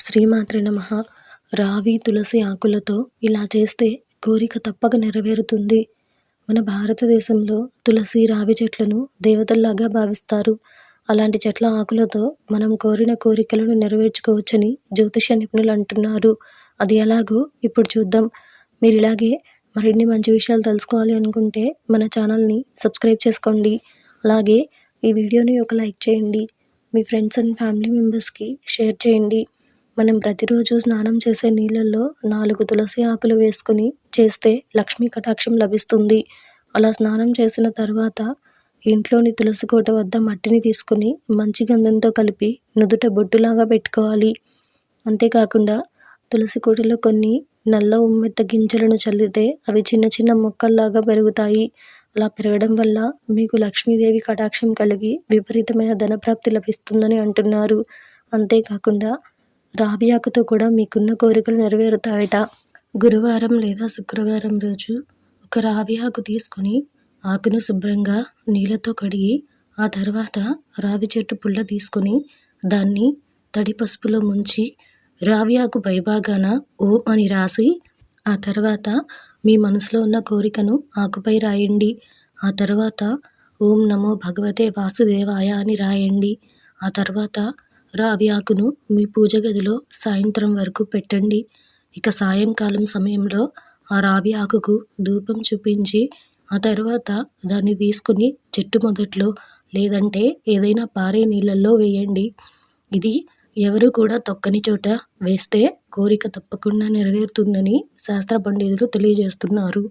శ్రీమాత్రే నమః. రావి, తులసి ఆకులతో ఇలా చేస్తే కోరిక తప్పక నెరవేరుతుంది. మన భారతదేశంలో తులసి, రావి చెట్లను దేవతల్లాగా భావిస్తారు. అలాంటి చెట్ల ఆకులతో మనం కోరిన కోరికలను నెరవేర్చుకోవచ్చని జ్యోతిష నిపుణులు అంటున్నారు. అది ఎలాగో ఇప్పుడు చూద్దాం. మీరు ఇలాగే మరిన్ని మంచి విషయాలు తెలుసుకోవాలి అనుకుంటే మన ఛానల్ని సబ్స్క్రైబ్ చేసుకోండి. అలాగే ఈ వీడియోని ఒక లైక్ చేయండి. మీ ఫ్రెండ్స్ అండ్ ఫ్యామిలీ మెంబర్స్కి షేర్ చేయండి. మనం ప్రతిరోజు స్నానం చేసే నీళ్ళల్లో 4 తులసి ఆకులు వేసుకుని చేస్తే లక్ష్మీ కటాక్షం లభిస్తుంది. అలా స్నానం చేసిన తర్వాత ఇంట్లోని తులసి కోట వద్ద మట్టిని తీసుకుని మంచి గంధంతో కలిపి నుదుట బొట్టులాగా పెట్టుకోవాలి. అంతేకాకుండా తులసి కోటలో కొన్ని నల్ల ఉమ్మెత్త గింజలను చల్లితే అవి చిన్న చిన్న మొక్కల్లాగా పెరుగుతాయి. అలా పెరగడం వల్ల మీకు లక్ష్మీదేవి కటాక్షం కలిగి విపరీతమైన ధనప్రాప్తి లభిస్తుందని అంటున్నారు. అంతేకాకుండా రావి ఆకుతో కూడా మీకున్న కోరికలు నెరవేరుతాయట. గురువారం లేదా శుక్రవారం రోజు ఒక రావి ఆకు తీసుకుని ఆకును శుభ్రంగా నీళ్ళతో కడిగి ఆ తర్వాత రావి చెట్టు పుల్ల తీసుకుని దాన్ని తడి పసుపులో ముంచి రావి ఆకు పైభాగాన ఓం అని రాసి ఆ తర్వాత మీ మనసులో ఉన్న కోరికను ఆకుపై రాయండి. ఆ తర్వాత ఓం నమో భగవతే వాసుదేవాయ అని రాయండి. ఆ తర్వాత రావి ఆకును మీ పూజ గదిలో సాయంత్రం వరకు పెట్టండి. ఇక సాయంకాలం సమయంలో ఆ రావి ఆకుకు ధూపం చూపించి ఆ తర్వాత దాన్ని తీసుకుని చెట్టు మొదట్లో లేదంటే ఏదైనా పారే నీళ్ళల్లో వేయండి. ఇది ఎవరు కూడా తొక్కని చోట వేస్తే కోరిక తప్పకుండా నెరవేరుతుందని శాస్త్ర పండితులు తెలియజేస్తున్నారు.